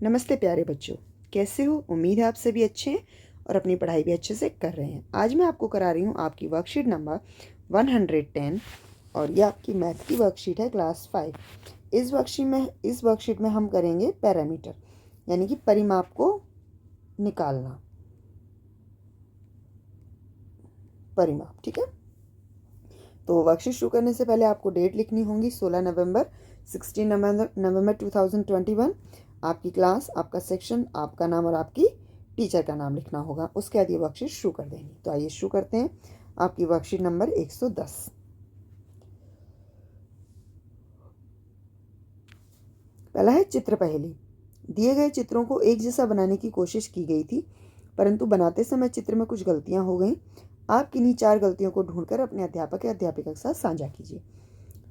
नमस्ते प्यारे बच्चों, कैसे हो? उम्मीद है आप सभी अच्छे हैं और अपनी पढ़ाई भी अच्छे से कर रहे हैं। आज मैं आपको करा रही हूँ आपकी वर्कशीट नंबर 110 और ये आपकी मैथ की वर्कशीट है क्लास 5। इस वर्कशीट में हम करेंगे पैरामीटर, यानी कि परिमाप को निकालना। परिमाप, ठीक है। तो वर्कशीट शुरू करने से पहले आपको डेट लिखनी होगी 16 नवंबर, 16 नवंबर 2021। आपकी क्लास, आपका सेक्शन, आपका नाम और आपकी टीचर का नाम लिखना होगा। उसके बाद ये वर्कशीट शुरू कर देंगे। तो आइए शुरू करते हैं। आपकी वर्कशीट नंबर 110। पहला है चित्र पहेली। दिए गए चित्रों को एक जैसा बनाने की कोशिश की गई थी, परंतु बनाते समय चित्र में कुछ गलतियां हो गई। आप किन्हीं 4 गलतियों को ढूंढकर अपने अध्यापक या अध्यापिका के साथ साझा कीजिए।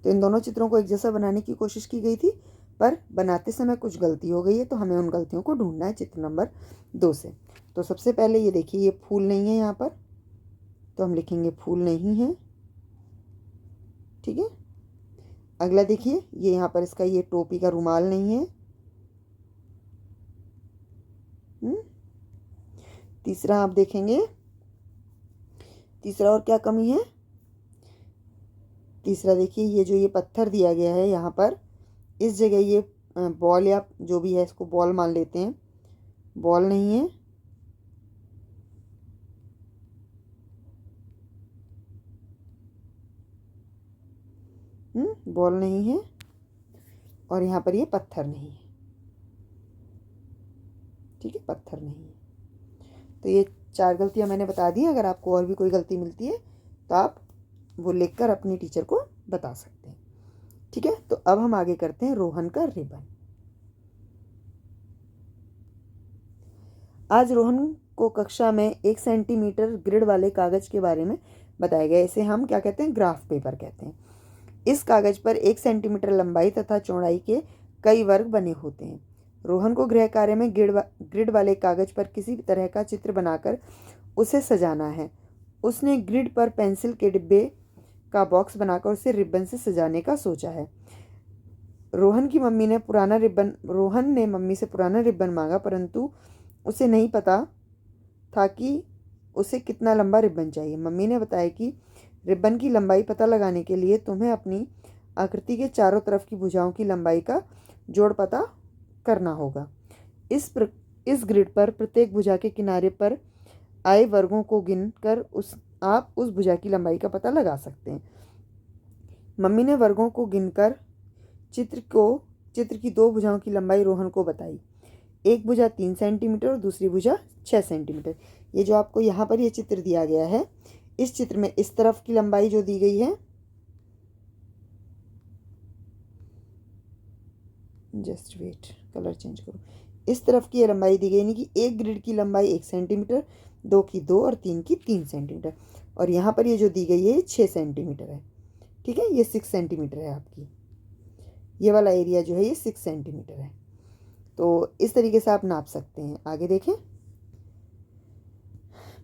तो इन दोनों चित्रों को एक जैसा बनाने की कोशिश की गई थी, पर बनाते समय कुछ गलती हो गई है, तो हमें उन गलतियों को ढूंढना है चित्र नंबर 2 से। तो सबसे पहले ये देखिए, ये फूल नहीं है यहाँ पर, तो हम लिखेंगे फूल नहीं है, ठीक है। अगला देखिए, ये यहाँ पर इसका ये टोपी का रुमाल नहीं है। तीसरा आप देखेंगे, तीसरा और क्या कमी है? तीसरा देखिए, ये जो ये पत्थर दिया गया है यहाँ पर, इस जगह ये बॉल या जो भी है इसको बॉल मान लेते हैं, बॉल नहीं है। बॉल नहीं है और यहाँ पर ये पत्थर नहीं है, ठीक है, पत्थर नहीं है। तो ये 4 गलतियाँ मैंने बता दी। अगर आपको और भी कोई गलती मिलती है तो आप वो लिखकर अपनी टीचर को बता सकते हैं, ठीक है। तो अब हम आगे करते हैं रोहन का रिबन। आज रोहन को कक्षा में 1 सेंटीमीटर ग्रिड वाले कागज के बारे में बताया गया। इसे हम क्या कहते हैं? ग्राफ पेपर कहते हैं। इस कागज पर 1 सेंटीमीटर लंबाई तथा चौड़ाई के कई वर्ग बने होते हैं। रोहन को गृह कार्य में ग्रिड वाले कागज पर किसी भी तरह का चित्र बनाकर उसे सजाना है। उसने ग्रिड पर पेंसिल के डिब्बे का बॉक्स बनाकर उसे रिबन से सजाने का सोचा है। रोहन ने मम्मी से पुराना रिबन मांगा, परंतु उसे नहीं पता था कि उसे कितना लंबा रिबन चाहिए। मम्मी ने बताया कि रिबन की लंबाई पता लगाने के लिए तुम्हें अपनी आकृति के चारों तरफ की भुजाओं की लंबाई का जोड़ पता करना होगा। इस ग्रिड पर प्रत्येक भुजा के किनारे पर आए वर्गों को गिनकर आप उस भुजा की लंबाई का पता लगा सकते हैं। मम्मी ने वर्गों को गिनकर चित्र की 2 भुजाओं की लंबाई रोहन को बताई। एक भुजा 3 सेंटीमीटर और दूसरी भुजा 6 सेंटीमीटर। ये जो आपको यहाँ पर ये चित्र दिया गया है, इस चित्र में इस तरफ की लंबाई जो दी गई है, जस्ट वेट, कलर चेंज करो। इस तरफ की लंबाई दी गई, यानी कि एक ग्रिड की लंबाई 1 सेंटीमीटर, 2 की 2 और 3 की 3 सेंटीमीटर। और यहाँ पर ये जो दी गई है 6 सेंटीमीटर है, ठीक है। ये 6 सेंटीमीटर है आपकी, ये वाला एरिया जो है ये 6 सेंटीमीटर है। तो इस तरीके से आप नाप सकते हैं। आगे देखें,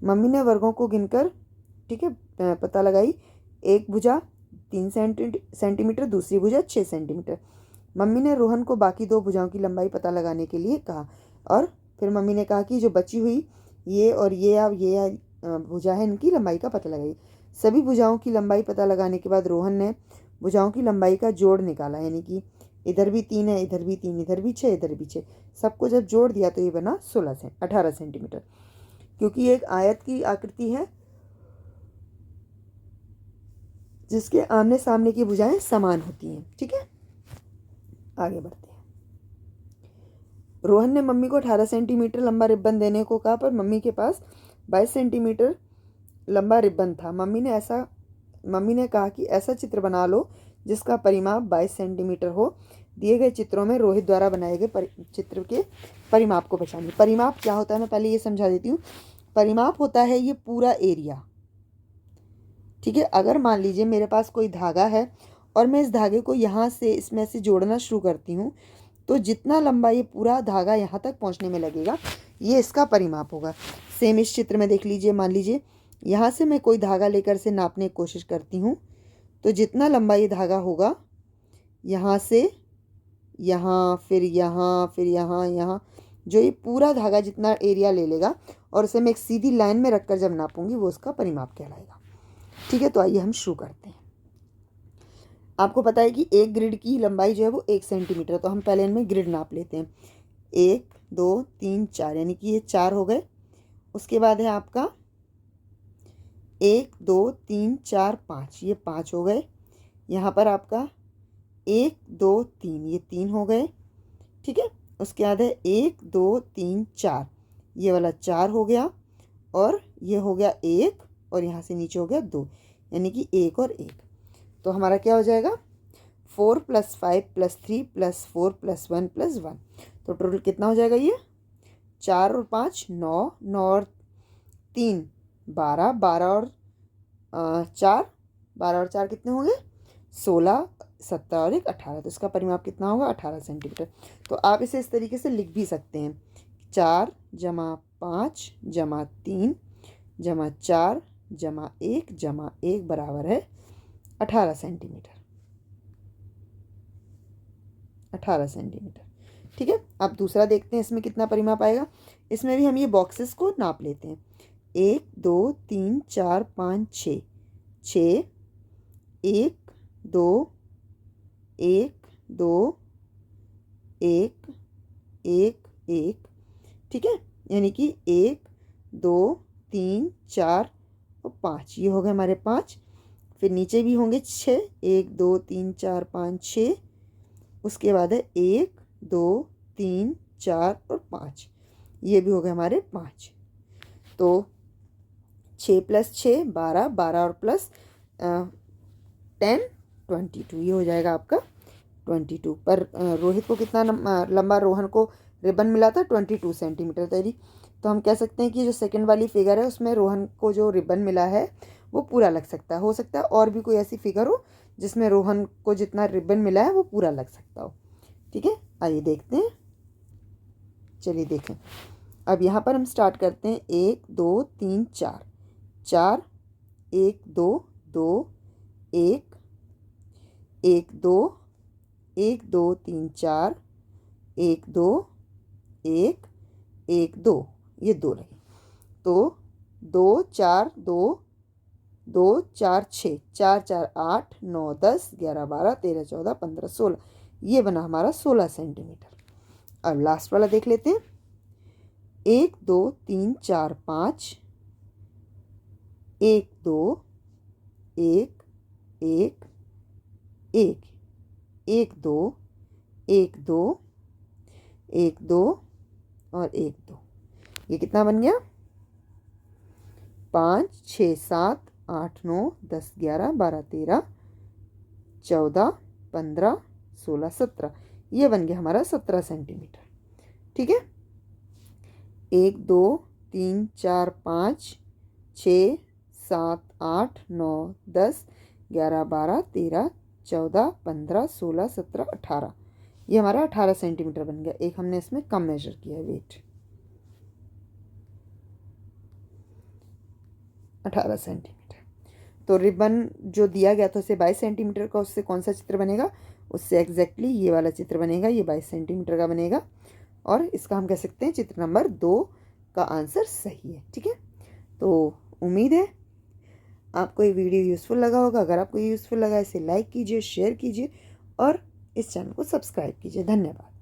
मम्मी ने वर्गों को गिनकर, ठीक है, पता लगाई। एक भुजा 3 सेंटीमीटर, दूसरी भुजा 6 सेंटीमीटर। मम्मी ने रोहन को बाकी 2 भुजाओं की लंबाई पता लगाने के लिए कहा, और फिर मम्मी ने कहा कि जो बची हुई ये और ये भुजा है, इनकी लंबाई का पता लगाई। सभी भुजाओं की लंबाई पता लगाने के बाद रोहन ने भुजाओं की लंबाई का जोड़ निकाला, यानी कि इधर भी 3 है, इधर भी 3, इधर भी 6, इधर भी 6। सबको जब जोड़ दिया तो ये बना 18 सेंटीमीटर। क्योंकि ये एक आयत की आकृति है जिसके आमने सामने की भुजाएं समान होती हैं, ठीक है। आगे बढ़ते हैं। रोहन ने मम्मी को 18 सेंटीमीटर लंबा रिबन देने को कहा, पर मम्मी के पास 22 सेंटीमीटर लंबा रिबन था। मम्मी ने कहा कि ऐसा चित्र बना लो जिसका परिमाप 22 सेंटीमीटर हो। दिए गए चित्रों में रोहित द्वारा बनाए गए चित्र के परिमाप को पहचानिए। परिमाप क्या होता है, मैं पहले ये समझा देती हूँ। परिमाप होता है ये पूरा एरिया, ठीक है। अगर मान लीजिए मेरे पास कोई धागा है और मैं इस धागे को यहाँ से इसमें से जोड़ना शुरू करती हूँ, तो जितना लंबा ये पूरा धागा यहाँ तक पहुँचने में लगेगा, ये इसका परिमाप होगा। सेम इस चित्र में देख लीजिए, मान लीजिए यहाँ से मैं कोई धागा लेकर से नापने की कोशिश करती हूँ, तो जितना लंबा ये धागा होगा यहाँ से यहाँ, फिर यहाँ, फिर यहाँ, यहाँ, जो ये पूरा धागा जितना एरिया ले लेगा और उसे मैं एक सीधी लाइन में रखकर जब नापूंगी वो उसका परिमाप कहलाएगा। ठीक है, तो आइए हम शुरू करते हैं। आपको पता है कि एक ग्रिड की लंबाई जो है वो 1 सेंटीमीटर, तो हम पहले इनमें ग्रिड नाप लेते हैं। 1 2 3 4, यानी कि ये 4 हो गए। उसके बाद है आपका 1 2 3 4 5, ये 5 हो गए। यहाँ पर आपका 1 2 3, ये 3 हो गए। ठीक है, उसके बाद है 1 2 3 4, ये वाला 4 हो गया, और ये हो गया 1, और यहाँ से नीचे हो गया 2, यानी कि 1 और 1। तो हमारा क्या हो जाएगा 4 + 5 + 3 + 4 + 1 + 1, तो टोटल कितना हो जाएगा ये 4 और 5 9, 9 और 3 12, 12 और 4, 12 और 4 कितने होंगे 16, 17 और 1 18, तो इसका परिमाप कितना होगा 18 सेंटीमीटर। तो आप इसे इस तरीके से लिख भी सकते हैं 4 + 5 + 3 + 4 + 1 + 1 बराबर है 18 सेंटीमीटर। 18 सेंटीमीटर। ठीक है, अब दूसरा देखते हैं इसमें कितना परिमाप आएगा। इसमें भी हम ये बॉक्सेस को नाप लेते हैं। 1 2 3 4 5 6, 6 1 2 1 2 1 1 1, ठीक है, यानी कि 1 2 3 4 और 5, ये हो गए हमारे 5। फिर नीचे भी होंगे 6, 1 2 3 4 5 6, उसके बाद है 1 2 3 4 और 5, ये भी हो गए हमारे 5। तो 6 + 6 12, 12 और प्लस 10 22, ये हो जाएगा आपका 22। पर रोहित को कितना लंबा रोहन को रिबन मिला था 22 सेंटीमीटर तैयारी। तो हम कह सकते हैं कि जो सेकंड वाली फिगर है उसमें रोहन को जो रिबन मिला है वो पूरा लग सकता है। हो सकता है और भी कोई ऐसी फिगर हो जिसमें रोहन को जितना रिबन मिला है वो पूरा लग सकता हो। ठीक है, आइए देखते हैं। चलिए देखें, अब यहाँ पर हम स्टार्ट करते हैं 1 2 3 4, 4 1 2 2 1 1 2 1 2 3 4 1 2 1 1 2, ये 2 लगे। तो 2 4 2 2 4 6, 4 4 8 9 10 11 12 13 14 15 16, ये बना हमारा 16 सेंटीमीटर। अब लास्ट वाला देख लेते हैं। 1 2 3 4 5, 1 2 1 1 1 1 2 1 2 1 2 और 1 2, ये कितना बन गया 5 6 7 8 9 10 11 12 13 14 15 16 17, ये बन गया हमारा 17 सेंटीमीटर। ठीक है, 1 2 3 4 5 6 7 8 9 10 11 12 13 14 15 16 17 18, ये हमारा 18 सेंटीमीटर बन गया। एक हमने इसमें कम मेजर किया है वेट, 18 सेंटीमीटर। तो रिबन जो दिया गया था उसे 22 सेंटीमीटर का, उससे कौन सा चित्र बनेगा, उससे एग्जैक्टली ये वाला चित्र बनेगा, ये 22 सेंटीमीटर का बनेगा। और इसका हम कह सकते हैं चित्र नंबर 2 का आंसर सही है। ठीक है, तो उम्मीद है आपको ये वीडियो यूज़फुल लगा होगा। अगर आपको ये यूज़फुल लगा इसे लाइक कीजिए, शेयर कीजिए और इस चैनल को सब्सक्राइब कीजिए। धन्यवाद।